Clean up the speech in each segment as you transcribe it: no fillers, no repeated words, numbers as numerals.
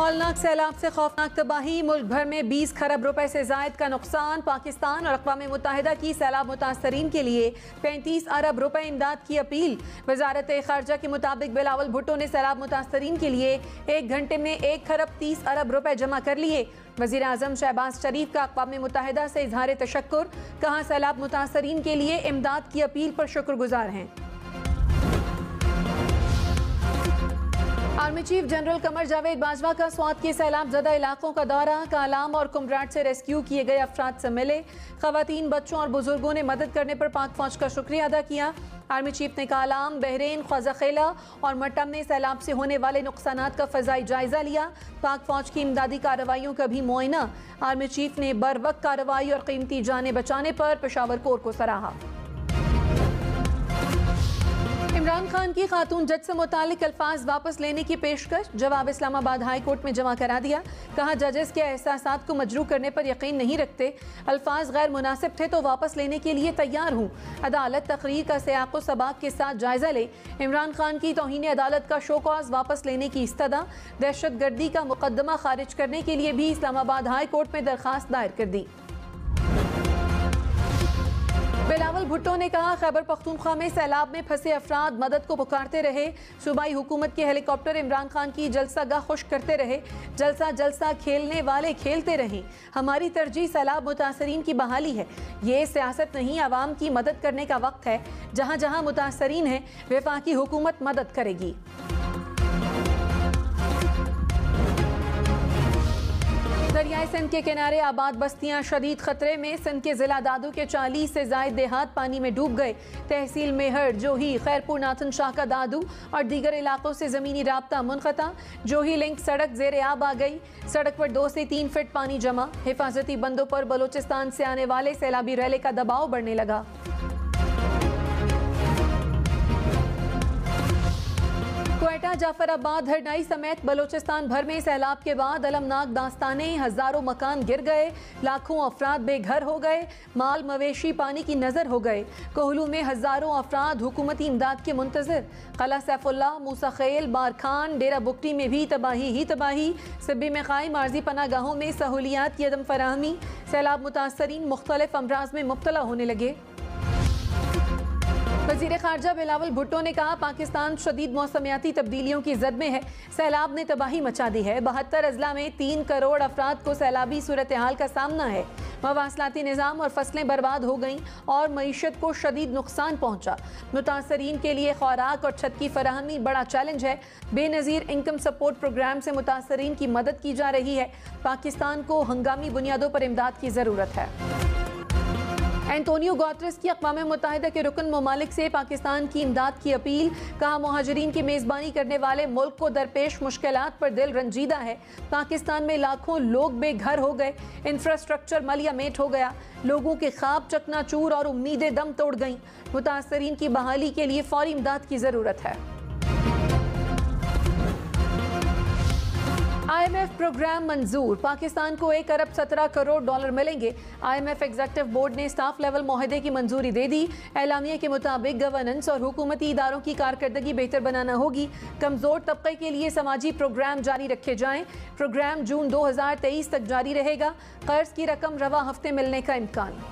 हौलनाक सैलाब से खौफनाक तबाही, मुल्क भर में 20 खरब रुपए से जायद का नुकसान। पाकिस्तान और अक़वाम मुत्तहिदा की सैलाब मुतासरीन के लिए 35 अरब रुपए इमदाद की अपील। वजारत ख़ारजा के मुताबिक बिलावल भुट्टो ने सैलाब मुतासरीन के लिए 1 घंटे में 1 खरब 30 अरब रुपए जमा कर लिए। वज़ीर आज़म शहबाज शरीफ का अक़वाम मुत्तहिदा से इज़हार तशक्कुर, कहा सैलाब मुतासरीन के लिए इमदाद की अपील पर शुक्रगुजार हैं। Army chief general Qamar Javed Bajwa का स्वात के सैलाब ज़दा इलाकों का दौरा, कालाम और कुमराट से रेस्क्यू किए गए अफराद से मिले। ख़वातीन, बच्चों और बुजुर्गों ने मदद करने पर पाक फौज का शुक्रिया अदा किया। आर्मी चीफ ने कालाम, बहरीन, ख्वाज़ाखेला और मट्टम में सैलाब से होने वाले नुकसानात का फ़ज़ाई जायज़ा लिया। पाक फौज की इमदादी कार्रवाइयों का भी मुआयना। आर्मी चीफ ने बर वक्त कार्रवाई और कीमती जानें बचाने पर पेशावर कोर को सराहा। इमरान खान की खातून जज से मुतालिक अल्फाज वापस लेने की पेशकश, जवाब इस्लामाबाद हाई कोर्ट में जमा करा दिया। कहा जजेस के एहसासात को मजरू करने पर यकीन नहीं रखते, अल्फाज गैर मुनासिब थे तो वापस लेने के लिए तैयार हूँ। अदालत तकरीर का सियाक़ो सबाक़ के साथ जायजा ले। इमरान खान की तौहीन अदालत का शोकॉज वापस लेने की इस्तदा, दहशत गर्दी का मुकदमा खारिज करने के लिए भी इस्लामाबाद हाई कोर्ट में दरखास्त दायर कर दी। बिलावल भुट्टो ने कहा खैबर पख्तूनख्वा में सैलाब में फंसे अफराद मदद को पुकारते रहे। सूबाई हुकूमत के हेलीकॉप्टर इमरान खान की जलसागाह खुश्क करते रहे। जलसा जलसा खेलने वाले खेलते रहें। हमारी तरजीह सैलाब मुतासरीन की बहाली है। ये सियासत नहीं, आवाम की मदद करने का वक्त है। जहाँ जहाँ मुतासरीन हैं वफाकी हुकूमत मदद करेगी। दरियाए सिंध के किनारे आबाद बस्तियां शदीद खतरे में। सिंध के जिला दादू के 40 से जायद देहात पानी में डूब गए। तहसील मेहर, जोही, खैरपुर, नाथन शाह का दादू और दीगर इलाकों से ज़मीनी राब्ता मुनक़ता। जोही लिंक सड़क ज़ेर आब आ गई। सड़क पर 2 से 3 फीट पानी जमा। हिफाजती बंदों पर बलोचिस्तान से आने वाले सैलाबी रैले का दबाव बढ़ने लगा। क्वेटा, जाफराबाद, हरनाई समेत बलोचिस्तान भर में सैलाब के बाद अलमनाक दास्तानें। हजारों मकान गिर गए, लाखों अफराद बेघर हो गए, माल मवेशी पानी की नजर हो गए। कोहलू में हजारों अफराद हुकूमती इमदाद के मुंतजर। कला सैफुल्ला, मूसा खेल, बारखान, डेरा बुकटी में भी तबाही ही तबाही। सिब्बी में कायम आर्जी पनागाहों में सहूलियात की अदम फराहमी। सैलाब मुतासरीन मुख्तलिफ अमराज में मुब्तला होने लगे। वज़ीर ख़ारजा बिलावल भुट्टो ने कहा पाकिस्तान शदीद मौसमियाती तब्दीलियों की जद में है। सैलाब ने तबाही मचा दी है। 72 अजला में 3 करोड़ अफराद को सैलाबी सूरत हाल का सामना है। मवासलाती निज़ाम और फसलें बर्बाद हो गईं और मईशत को शदीद नुकसान पहुँचा। मुतासरीन के लिए खुराक और छत की फराहमी बड़ा चैलेंज है। बेनज़ीर इनकम सपोर्ट प्रोग्राम से मुतासरीन की मदद की जा रही है। पाकिस्तान को हंगामी बुनियादों पर इमदाद की ज़रूरत है। एंटोनियो गुतेरेस की अक़वाम मुत्तहिदा के रुकन ममालिक से पाकिस्तान की इमदाद की अपील। कहा मुहाजिरीन की मेज़बानी करने वाले मुल्क को दरपेश मुश्किलात पर दिल रंजीदा है। पाकिस्तान में लाखों लोग बेघर हो गए, इंफ्रास्ट्रक्चर मलियामेट हो गया, लोगों के ख्वाब चकनाचूर और उम्मीदें दम तोड़ गईं। मुतासरीन की बहाली के लिए फौरी इमदाद की ज़रूरत है। IMF प्रोग्राम मंजूर। पाकिस्तान को 1 अरब 17 करोड़ डॉलर मिलेंगे। IMF एग्जीक्यूटिव बोर्ड ने स्टाफ लेवल मुआहदे की मंजूरी दे दी। एलामिया के मुताबिक गवर्नेंस और हुकूमती इदारों की कारकर्दगी बेहतर बनाना होगी। कमजोर तबके के लिए समाजी प्रोग्राम जारी रखे जाएं। प्रोग्राम जून 2023 तक जारी रहेगा। कर्ज की रकम रवा हफ्ते मिलने का इम्कान।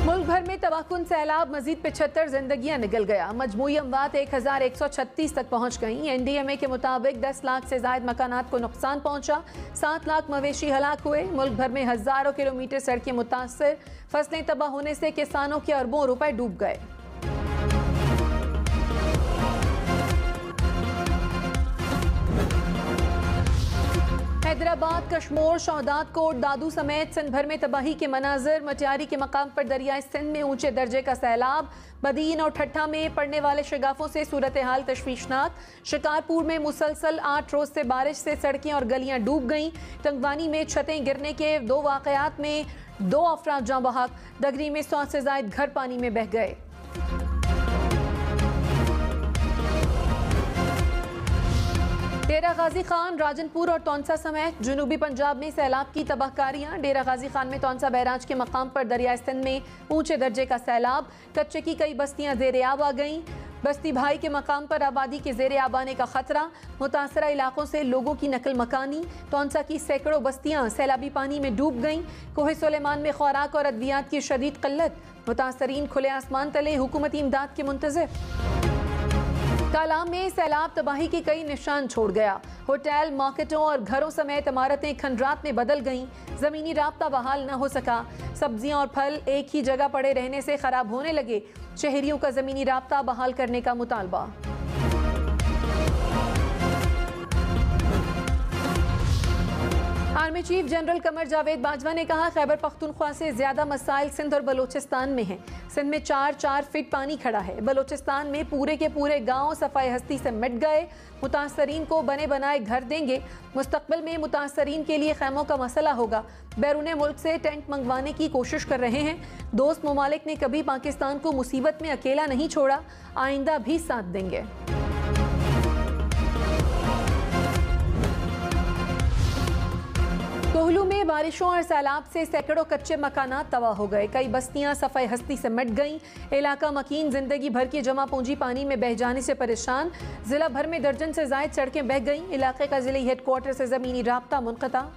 मुल्क भर में तबाहकुन सैलाब, मजीद 75 जिंदगियां निकल गया। मजमूई अमवात 1136 तक पहुँच गईं। NDMA के मुताबिक 10 लाख से जायद मकानात को नुकसान पहुँचा। 7 लाख मवेशी हलाक हुए। मुल्क भर में हजारों किलोमीटर सड़कें मुतासर। फसलें तबाह होने से किसानों के अरबों रुपए डूब गए। हैदराबाद, कश्मोर, शौदात कोट, दादू समेत सिंध भर में तबाही के मनाजिर। मटियारी के मकाम पर दरियाए सिंध में ऊंचे दर्जे का सैलाब। बदीन और ठट्ठा में पड़ने वाले शगाफों से सूरत हाल तशवीशनाक। शिकारपुर में मुसलसल 8 रोज से बारिश से सड़कें और गलियां डूब गईं। तंगवानी में छतें गिरने के 2 वाकयात में 2 अफराद जाँ बहक। डगरी में 100 से जायद घर पानी में बह गए। डेरा गाजी खान, राजनपुर और तौंसा समेत जनूबी पंजाब में सैलाब की तबाहकारियां। डेरा गाजी खान में तौंसा बैराज के मकाम पर दरियाए सिंध में ऊंचे दर्जे का सैलाब। कच्चे की कई बस्तियां ज़ेरे आब आ गईं। बस्ती भाई के मकाम पर आबादी के ज़ेरे आब आने का खतरा। मुतासरा इलाकों से लोगों की नकल मकानी। तौंसा की सैकड़ों बस्तियां सैलाबी पानी में डूब गईं। कोहे सुलेमान में खुराक और अद्वियात की शदीद किल्लत। मुतासरीन खुले आसमान तले हुकूमती इमदाद के मुंतज़िर। कालाम में सैलाब तबाही के कई निशान छोड़ गया। होटल, मार्केटों और घरों समेत इमारतें खंडरात में बदल गईं। ज़मीनी राब्ता बहाल न हो सका। सब्जियां और फल एक ही जगह पड़े रहने से खराब होने लगे। शहरियों का ज़मीनी राब्ता बहाल करने का मुतालबा। Army chief general Qamar Javed Bajwa ने कहा, खैबर पख्तूनख्वा से ज्यादा मसाइल सिंध और बलोचिस्तान में हैं। सिंध में 4-4 फीट पानी खड़ा है। बलोचिस्तान में पूरे के पूरे गांव सफाई हस्ती से मिट गए। मुतासरीन को बने बनाए घर देंगे। मुस्तकबिल में मुतासरीन के लिए खैमों का मसला होगा। बैरून मुल्क से टेंट मंगवाने की कोशिश कर रहे हैं। दोस्त ममालिक ने कभी पाकिस्तान को मुसीबत में अकेला नहीं छोड़ा, आइंदा भी साथ देंगे। कोहलू में बारिशों और सैलाब से सैकड़ों कच्चे मकानात तबाह हो गए। कई बस्तियां सफाई हस्ती से मिट गईं। इलाका मकीन जिंदगी भर की जमा पूंजी पानी में बह जाने से परेशान। जिला भर में दर्जन से जायद सड़कें बह गईं। इलाके का जिले हेडक्वार्टर से जमीनी राब्ता मुनक़ता।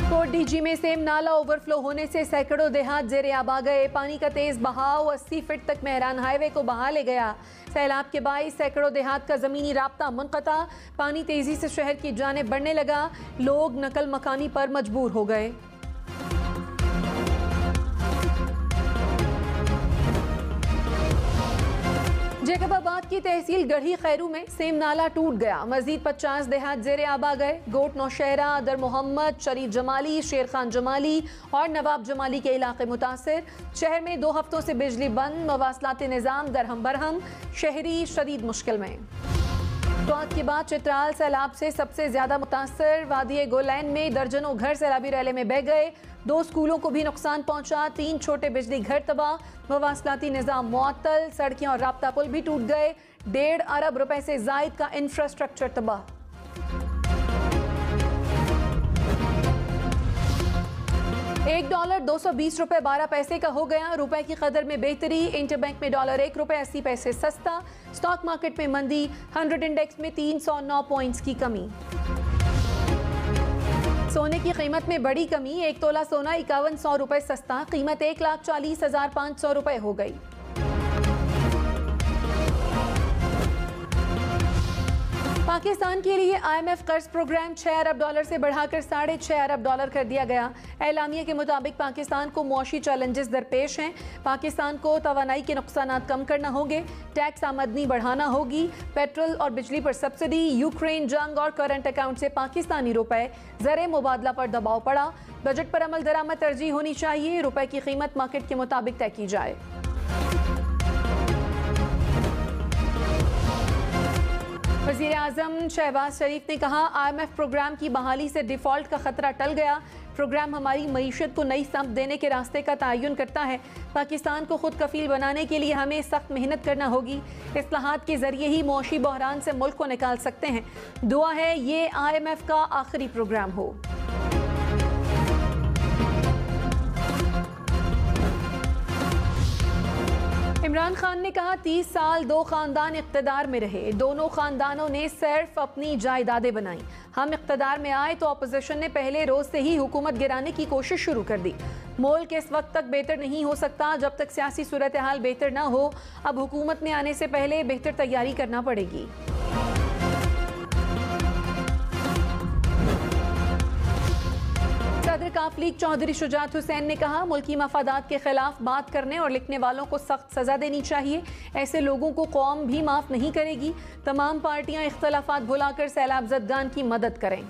कोट डीजी में सेम नाला ओवरफ्लो होने से सैकड़ों देहात ज़ेरे आब आ गए। पानी का तेज बहाव 80 फीट तक मेहरान हाईवे को बहा ले गया। सैलाब के बाइस सैकड़ों देहात का ज़मीनी राब्ता मुनक़ता। पानी तेजी से शहर की जानिब बढ़ने लगा। लोग नकल मकानी पर मजबूर हो गए। जैकबाबाद की तहसील गढ़ी खैरू में सेम नाला टूट गया। मजीद 50 देहात ज़ेरे आब आ गए। गोट नौशहरा, दर मोहम्मद, शरीफ जमाली, शेर खान जमाली और नवाब जमाली के इलाके मुतासिर। शहर में 2 हफ्तों से बिजली बंद। मवासलाती निज़ाम दरहम बरहम। शहरी शदीद मुश्किल में। टॉस के बाद चित्राल सैलाब से सबसे ज्यादा मुतासर। वादी गोलैन में दर्जनों घर सैलाबी रैले में बह गए। 2 स्कूलों को भी नुकसान पहुंचा। 3 छोटे बिजली घर तबाह। मवासलाती निज़ाम मुअत्तल। सड़कें और राब्ता पुल भी टूट गए। 1.5 अरब रुपए से जायद का इंफ्रास्ट्रक्चर तबाह। $1 220 रुपए 12 पैसे का हो गया। रुपए की कदर में बेहतरी। इंटरबैंक में $1 ₹1.80 सस्ता। स्टॉक मार्केट में मंदी। 100 इंडेक्स में 309 पॉइंट्स की कमी। सोने की कीमत में बड़ी कमी। 1 तोला सोना 5100 रुपए सस्ता। कीमत 1,40,500 रुपए हो गई। पाकिस्तान के लिए IMF कर्ज प्रोग्राम $6 अरब से बढ़ाकर $6.5 अरब कर दिया गया। एलामिया के मुताबिक पाकिस्तान को मुआशी चैलेंजेस दरपेश हैं। पाकिस्तान को तवानाई के नुकसानात कम करना होंगे। टैक्स आमदनी बढ़ाना होगी। पेट्रोल और बिजली पर सब्सिडी। यूक्रेन जंग और करंट अकाउंट से पाकिस्तानी रुपए ज़र मुबादला पर दबाव पड़ा। बजट पर अमल दरामद तरजीह होनी चाहिए। रुपए की कीमत मार्केट के मुताबिक तय की जाए। वज़ीर आज़म शहबाज शरीफ ने कहा, IMF प्रोग्राम की बहाली से डिफ़ॉल्ट का खतरा टल गया। प्रोग्राम हमारी मईशत को नई समत देने के रास्ते का तयन करता है। पाकिस्तान को खुद कफील बनाने के लिए हमें सख्त मेहनत करना होगी। इस्लाहात के जरिए ही मुआशी बहरान से मुल्क को निकाल सकते हैं। दुआ है ये IMF का आखिरी प्रोग्राम हो। इमरान खान ने कहा, 30 साल 2 खानदान इक़्तिदार में रहे। दोनों खानदानों ने सिर्फ अपनी जायदादें बनाई। हम इक़्तिदार में आए तो अपोजिशन ने पहले रोज से ही हुकूमत गिराने की कोशिश शुरू कर दी। मुल्क इस वक्त तक बेहतर नहीं हो सकता जब तक सियासी सूरत हाल बेहतर ना हो। अब हुकूमत में आने से पहले बेहतर तैयारी करना पड़ेगी। सदर काफ लीग चौधरी शुजात हुसैन ने कहा, मुल्की मफादात के खिलाफ बात करने और लिखने वालों को सख्त सजा देनी चाहिए। ऐसे लोगों को कौम भी माफ नहीं करेगी। तमाम पार्टियां इख्तलाफात भुलाकर सैलाब ज़दगान की मदद करें।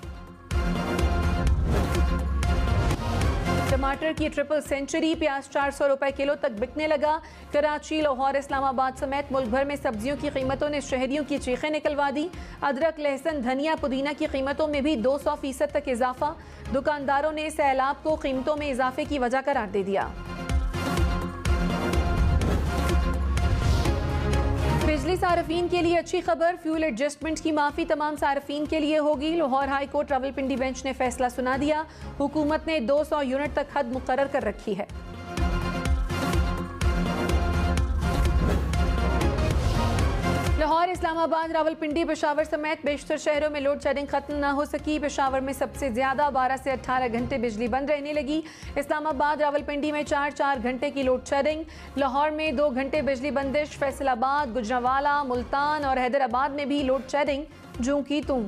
टमाटर की ट्रिपल सेंचुरी। प्याज 400 रुपए किलो तक बिकने लगा। कराची, लाहौर, इस्लामाबाद समेत मुल्क भर में सब्जियों की कीमतों ने शहरियों की चीखें निकलवा दी। अदरक, लहसुन, धनिया, पुदीना की कीमतों में भी 200% तक इजाफा। दुकानदारों ने सैलाब को कीमतों में इजाफे की वजह करार दे दिया। बिजली सार्फिन के लिए अच्छी खबर, फ्यूल एडजस्टमेंट की माफी तमाम सार्फिन के लिए होगी। Lahore high court Rawalpindi bench ने फैसला सुना दिया। हुकूमत ने 200 यूनिट तक हद मुकर्रर कर रखी है। लाहौर, इस्लामाबाद, रावलपिंडी, पेशावर समेत बेशतर शहरों में लोड शेडिंग खत्म न हो सकी। पेशावर में सबसे ज्यादा 12 से 18 घंटे बिजली बंद रहने लगी। इस्लामाबाद, रावलपिंडी में 4-4 घंटे की लोड शेडिंग। लाहौर में 2 घंटे बिजली बंदिश। फैसलाबाद, गुजरांवाला, मुल्तान और हैदराबाद में भी लोड शेडिंग जूं की तूं।